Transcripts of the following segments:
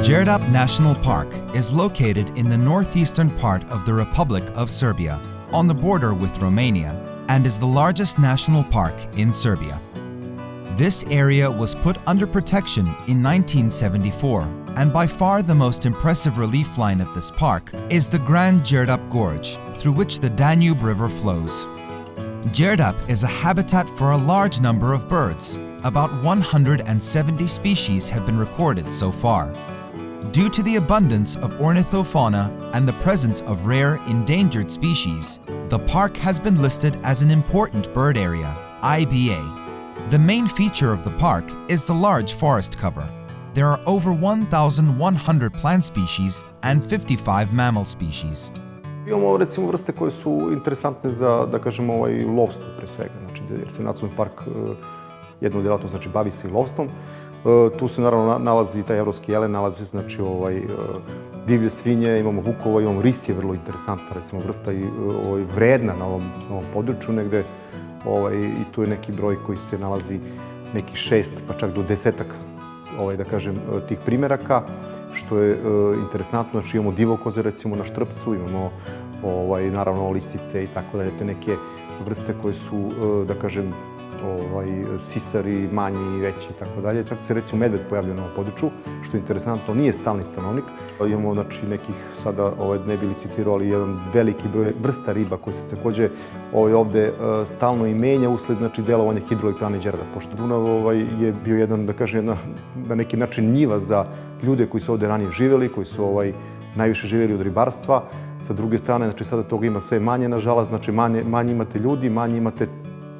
Djerdap National Park is located in the northeastern part of the Republic of Serbia, on the border with Romania, and is the largest national park in Serbia. This area was put under protection in 1974, and by far the most impressive relief line of this park is the Grand Djerdap Gorge, through which the Danube River flows. Djerdap is a habitat for a large number of birds. About 170 species have been recorded so far. Due to the abundance of ornithofauna and the presence of rare endangered species, the park has been listed as an important bird area, IBA. The main feature of the park is the large forest cover. There are over 1,100 plant species and 55 mammal species. Imamo recimo vrste koje su interesantne za, da kažemo, lovstvo pre svega, znači jer se nacionalni park jednu djelatnost, znači bavi se i lovstvom. Tu se naravno nalazi taj evropski jelen, nalazi se znači divlje svinje, imamo vukova, imamo ris je vrlo interesantna recimo vrsta i vredna na ovom području negde i tu je neki broj koji se nalazi nekih 6 pa čak do 10-ak da kažem tih primeraka, što je interesantno. Znači imamo divokoze recimo na Štrpcu, imamo naravno lisice i tako dalje, te neke vrste koje su, da kažem, sisari, manji i veći i tako dalje. Čak se recimo medved pojavljaju na ovom području, što je interesantno, nije stalni stanovnik. Imamo znači nekih, sada ne bili citirao, ali jedan veliki broj vrsta riba koji se takođe ovde stalno i menja usled delovanja hidroelektrane Djerdap, pošto Dunav je bio jedan, da kažem, na neki način njiva za ljude koji su ovde ranije živeli, koji su najviše živjeli od ribarstva. Sa druge strane, znači sada toga ima sve manje, nažalost, znači manje imate ljudi, manje imate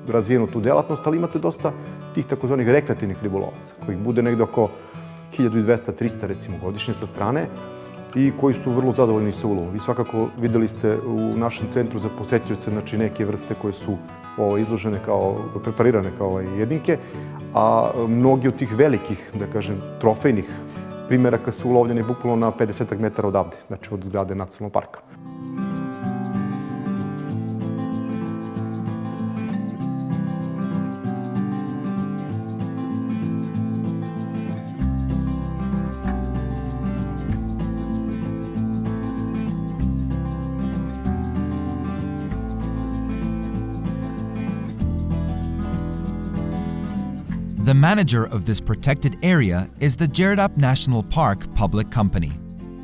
razvijenu tu delatnost, ali imate dosta tih takozvanih rekreativnih ribolovaca, kojih bude negde oko 1200-300 recimo godišnje sa strane i koji su vrlo zadovoljni sa ulovom. Vi svakako videli ste u našem centru za posetioce znači neke vrste koje su izložene kao, preparirane kao jedinke, a mnogi od tih velikih, da kažem, trofejnih primeraka su ulovljeni bukvalno na 50 metara odavde, znači od zgrade nacionalnog parka. The manager of this protected area is the Djerdap National Park Public Company.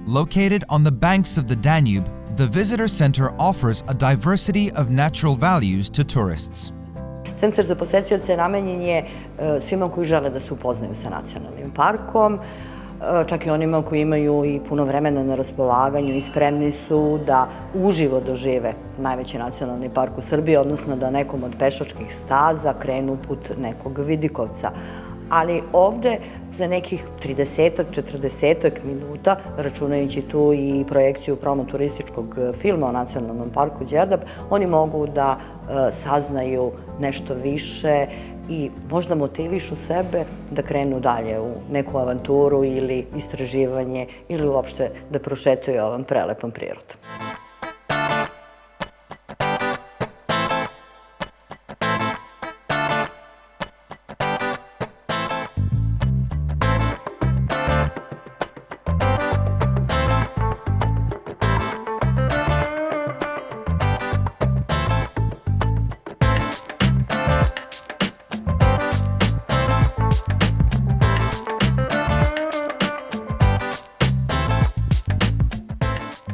Located on the banks of the Danube, the visitor center offers a diversity of natural values to tourists. Centar za posetioce namenjen je svima koji žele da se upoznaju sa nacionalnim parkom, čak i onima koji imaju i puno vremena na raspolaganju i spremni su da uživo dožive najveći nacionalni park u Srbiji, odnosno da nekom od pešačkih staza krenu put nekog vidikovca. Ali ovde za nekih 30-40 minuta, računajući tu i projekciju promo-turističkog filma o nacionalnom parku Djerdap, oni mogu da saznaju nešto više i možda motivišu sebe da krenu dalje u neku avanturu ili istraživanje ili uopšte da prošetaju ovom prelepom prirodom.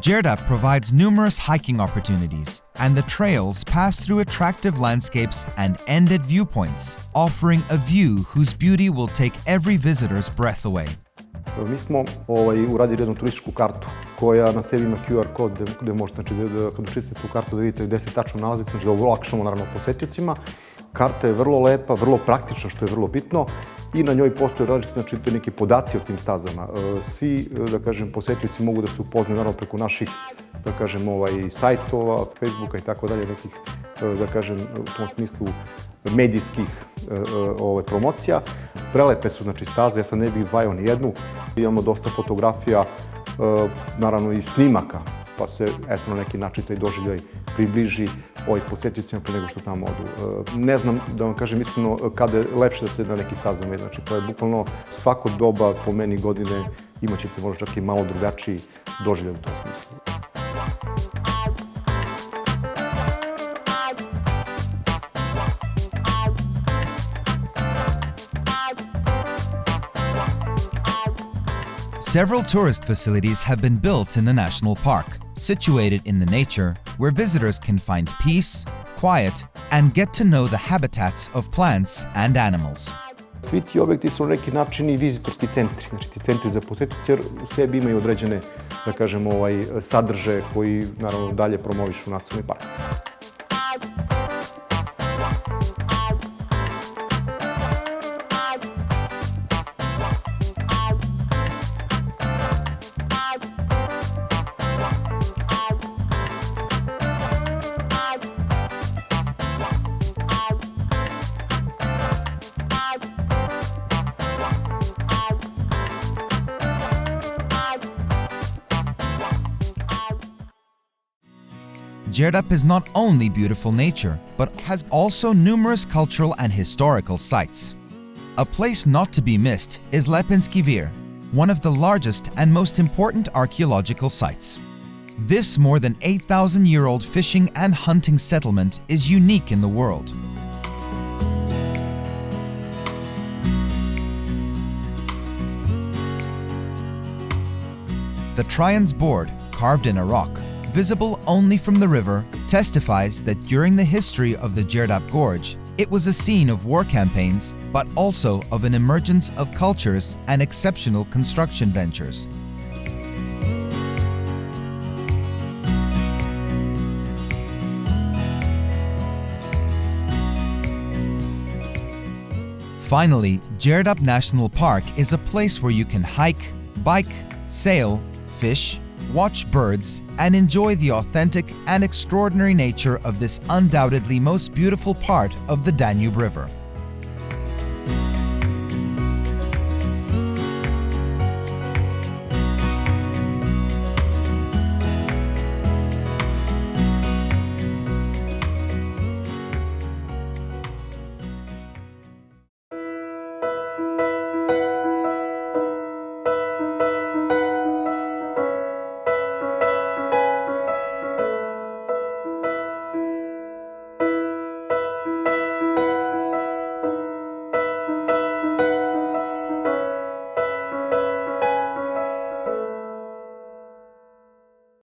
Djerdap provides numerous hiking opportunities, and the trails pass through attractive landscapes and ended viewpoints, offering a view whose beauty will take every visitor's breath away. Mi smo uradili jednu turističku kartu koja na sebi ima QR kod gde možete, kad učistite tu kartu, da vidite gde se tačno nalazite, znači da olakšamo naravno posetiocima. Karta je vrlo lepa, vrlo praktična, što je vrlo bitno, i na njoj postoje različite, znači, neki podaci o tim stazama. Svi, da kažem, posetioci mogu da se upoznaju naravno preko naših, da kažem, sajtova, Facebooka i tako dalje, nekih, da kažem, u tom smislu medijskih promocija. Prelepe su, znači, staze, ja sad ne bih izdvajao ni jednu. Imamo dosta fotografija, naravno i snimaka, pa se, eto, na neki način taj doživljaj približi posetiocima pre nego što tamo odu. Ne znam, da vam kažem iskreno, kada je lepše da se na neki stazama ide. Znači, to je bukvalno svako doba po meni godine imat ćete možda čak i malo drugačiji doživljaj u tom smislu. Several tourist facilities have been built in the national park, situated in the nature, where visitors can find peace, quiet, and get to know the habitats of plants and animals. Svi ti objekti su na neki način i vizitorski centri, znači ti centri za posetioce, jer u sebi imaju određene, da kažemo, sadržaje koji naravno dalje promovišu nacionalni park. Djerdap is not only beautiful nature, but has also numerous cultural and historical sites. A place not to be missed is Lepinski Vir, one of the largest and most important archaeological sites. This more than 8,000-year-old fishing and hunting settlement is unique in the world. The Trion's board, carved in a rock, visible only from the river, testifies that during the history of the Djerdap Gorge, it was a scene of war campaigns, but also of an emergence of cultures and exceptional construction ventures. Finally, Djerdap National Park is a place where you can hike, bike, sail, fish, watch birds, and enjoy the authentic and extraordinary nature of this undoubtedly most beautiful part of the Danube River.